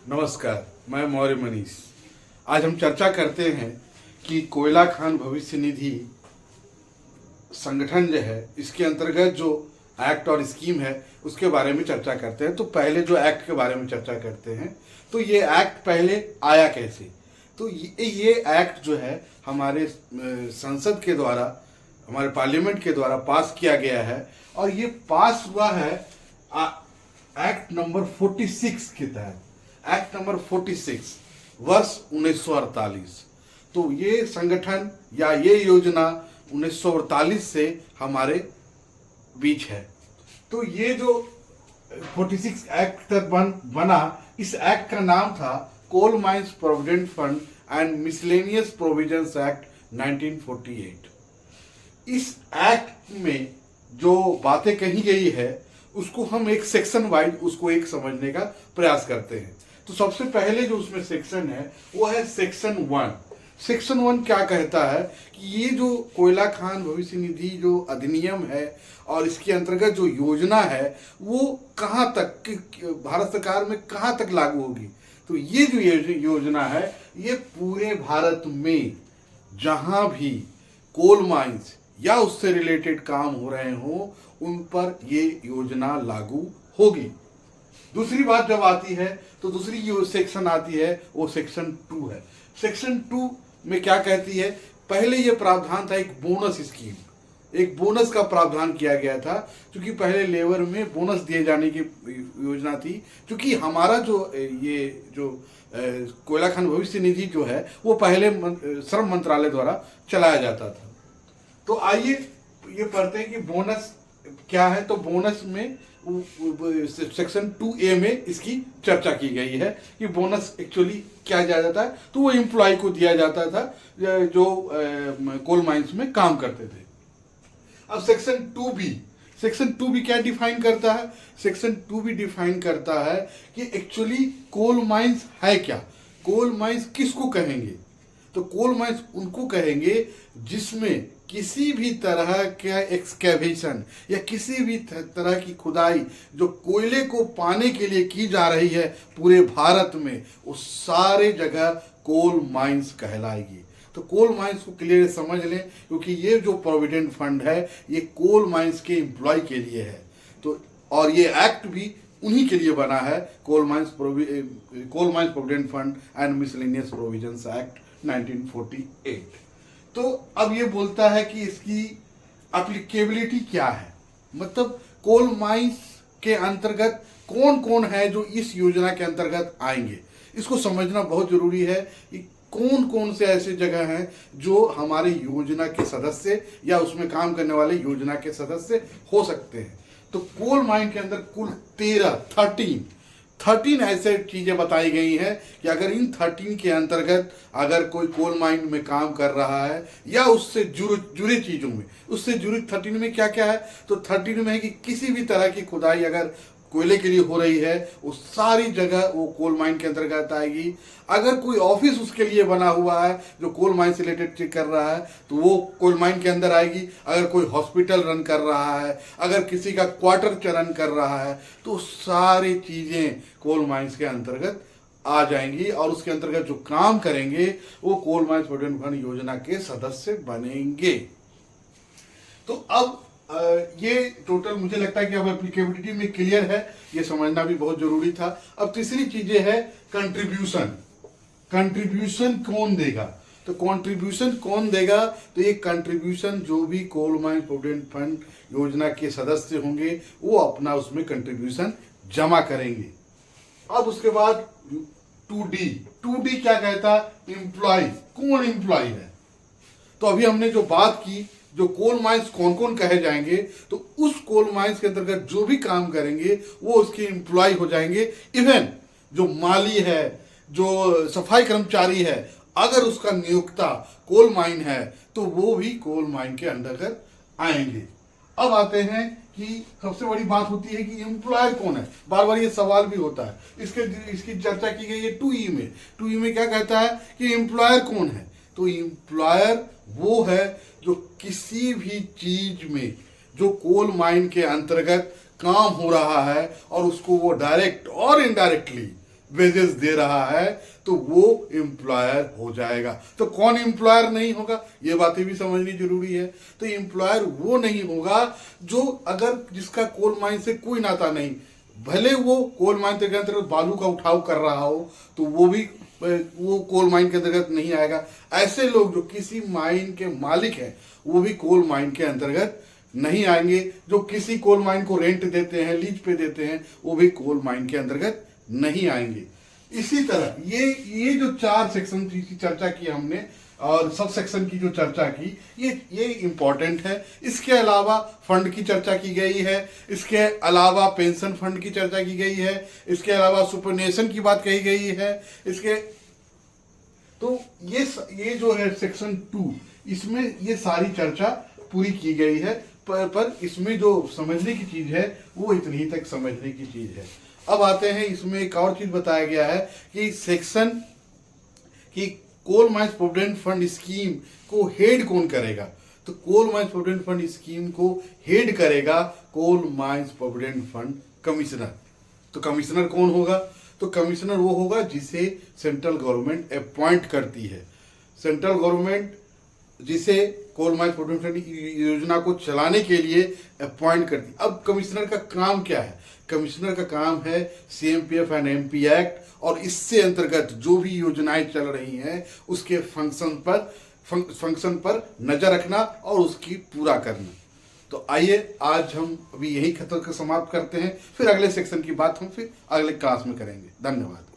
नमस्कार, मैं मौर्य मनीष। आज हम चर्चा करते हैं कि कोयला खान भविष्य निधि संगठन जो है, इसके अंतर्गत जो एक्ट और स्कीम है उसके बारे में चर्चा करते हैं। तो पहले जो एक्ट के बारे में चर्चा करते हैं, तो ये एक्ट पहले आया कैसे। तो ये एक्ट जो है हमारे संसद के द्वारा, हमारे पार्लियामेंट के द्वारा पास किया गया है और ये पास हुआ है एक्ट नंबर 46 के तहत। एक्ट नंबर 46 वर्ष 1948। तो ये संगठन या ये योजना 1948 से हमारे बीच है। तो ये जो 46 एक्ट तक बना, इस एक्ट का नाम था coal mines provident fund and miscellaneous provisions act 1948। इस एक्ट में जो बातें कही गई है उसको हम एक सेक्शन वाइज उसको एक समझने का प्रयास करते हैं। तो सबसे पहले जो उसमें सेक्शन है वो है सेक्शन 1। सेक्शन 1 क्या कहता है कि ये जो कोयला खान भविष्य निधि जो अधिनियम है और इसके अंतर्गत जो योजना है वो कहाँ तक, भारत सरकार में कहाँ तक लागू होगी। तो ये जो योजना है ये पूरे भारत में जहाँ भी कोल माइंस या उससे रिलेटेड काम हो रहे हों उन पर ये योजना लागू होगी। दूसरी बात जब आती है तो दूसरी जो सेक्शन आती है वो सेक्शन 2 है। सेक्शन 2 में क्या कहती है, पहले ये प्रावधान था एक बोनस स्कीम, एक बोनस का प्रावधान किया गया था, क्योंकि पहले लेबर में बोनस दिए जाने की योजना थी। क्योंकि हमारा जो ये जो कोयला खान भविष्य निधि जो है वो पहले श्रम मंत्रालय द्वारा चलाया जाता था। तो आइए ये पढ़ते हैं कि बोनस क्या है। तो बोनस में सेक्शन 2A में इसकी चर्चा की गई है कि बोनस एक्चुअली क्या किया जाता है। तो वो एम्प्लॉय को दिया जाता था जो कोल माइंस में काम करते थे। अब सेक्शन 2B क्या डिफाइन करता है। सेक्शन 2B डिफाइन करता है कि एक्चुअली कोल माइंस है क्या, कोल माइंस किसको कहेंगे। तो कोल माइंस उनको कहेंगे जिसमें किसी भी तरह का एक्सकैवेशन या किसी भी तरह की खुदाई जो कोयले को पाने के लिए की जा रही है पूरे भारत में, उस सारे जगह कोल माइंस कहलाएगी। तो कोल माइंस को क्लियर समझ लें, क्योंकि ये जो प्रोविडेंट फंड है ये कोल माइंस के एम्प्लॉय के लिए है। तो और ये एक्ट भी उन्हीं के लिए बना है, coal mines provident fund and miscellaneous provisions act 1948। तो अब ये बोलता है कि इसकी एप्लीकेबिलिटी क्या है, मतलब कोल माइंस के अंतर्गत कौन कौन है जो इस योजना के अंतर्गत आएंगे। इसको समझना बहुत जरूरी है कि कौन कौन से ऐसे जगह हैं जो हमारे योजना के सदस्य या उसमें काम करने वाले योजना के सदस्य हो सकते हैं। तो कोल माइन के अंदर कुल 13 ऐसे चीजें बताई गई हैं कि अगर इन 13 के अंतर्गत अगर कोई कोल माइन में काम कर रहा है या उससे जुड़े चीजों में, उससे जुड़ी 13 में क्या क्या है। तो 13 में है कि किसी भी तरह की खुदाई अगर कोयले के लिए हो रही है वो सारी जगह वो कोल माइन के अंतर्गत आएगी। अगर कोई ऑफिस उसके लिए बना हुआ है जो कोल माइन से रिलेटेड चेक कर रहा है तो वो कोल माइन के अंदर आएगी। अगर कोई हॉस्पिटल रन कर रहा है, अगर किसी का क्वार्टर रन कर रहा है, तो सारी चीजें कोल माइंस के अंतर्गत आ जाएंगी और उसके अंतर्गत जो काम करेंगे वो कोल माइंस प्रोविडेंट फंड योजना के सदस्य बनेंगे। तो अब ये टोटल मुझे लगता है कि अब एप्लीकेबिलिटी में क्लियर है, ये समझना भी बहुत जरूरी था। अब तीसरी चीजें है कंट्रीब्यूशन। कंट्रीब्यूशन कौन देगा। तो कंट्रीब्यूशन कौन देगा, तो ये कंट्रीब्यूशन जो भी कोल माइंस प्रोविडेंट फंड योजना के सदस्य होंगे वो अपना उसमें कंट्रीब्यूशन जमा करेंगे। अब उसके बाद 2D क्या कहता है, एम्प्लॉय। कौन एम्प्लॉय है। तो अभी हमने जो बात की जो कोल माइंस कौन कौन कहे जाएंगे, तो उस कोल माइंस के अंतर्गत जो भी काम करेंगे वो उसके एम्प्लॉय हो जाएंगे। इवन जो माली है, जो सफाई कर्मचारी है, अगर उसका नियोक्ता कोल माइन है तो वो भी कोल माइन के अंतर्गत आएंगे। अब आते हैं कि सबसे बड़ी बात होती है कि एम्प्लॉयर कौन है। बार बार ये सवाल भी होता है, इसकी चर्चा की गई है 2E में। 2E में क्या कहता है कि एम्प्लॉयर कौन है। तो एम्प्लॉयर वो है जो किसी भी चीज में जो कोल माइन के अंतर्गत काम हो रहा है और उसको वो डायरेक्ट और इनडायरेक्टली वेजेस दे रहा है तो वो एम्प्लॉयर हो जाएगा। तो कौन एम्प्लॉयर नहीं होगा, ये बातें भी समझनी जरूरी है। तो एम्प्लॉयर वो नहीं होगा जो अगर जिसका कोल माइन से कोई नाता नहीं, भले वो कोल माइन के अंतर्गत बालू का उठाव कर रहा हो तो वो कोल माइन के अंतर्गत नहीं आएगा। ऐसे लोग जो किसी माइन के मालिक हैं वो भी कोल माइन के अंतर्गत नहीं आएंगे। जो किसी कोल माइन को रेंट देते हैं, लीज पे देते हैं, वो भी कोल माइन के अंतर्गत नहीं आएंगे। इसी तरह ये जो 4 सेक्शन की चर्चा की हमने और सब सेक्शन की जो चर्चा की, ये इंपॉर्टेंट है। इसके अलावा फंड की चर्चा की गई है, इसके अलावा पेंशन फंड की चर्चा की गई है, इसके अलावा सुपरनेशन की बात कही गई है। इसके तो ये जो है सेक्शन 2, इसमें ये सारी चर्चा पूरी की गई है। पर इसमें जो समझने की चीज है वो इतनी तक समझने की चीज है। अब आते हैं, इसमें एक और चीज बताया गया है कि सेक्शन की coal mines provident fund scheme को हेड कौन करेगा। तो coal mines provident fund scheme को हेड करेगा coal mines provident fund commissioner. तो कमिश्नर कौन होगा, तो कमिश्नर वो होगा जिसे सेंट्रल गवर्नमेंट अपॉइंट करती है। सेंट्रल गवर्नमेंट जिसे कोल माइंस प्रोविडेंट फंड योजना को चलाने के लिए अपॉइंट करती। अब कमिश्नर का काम क्या है, कमिश्नर का काम है सीएमपीएफ एंड एमपी एक्ट और इससे अंतर्गत जो भी योजनाएं चल रही हैं उसके फंक्शन पर नजर रखना और उसकी पूरा करना। तो आइए आज हम अभी यही खतर को समाप्त करते हैं, फिर अगले सेक्शन की बात हम फिर अगले क्लास में करेंगे। धन्यवाद।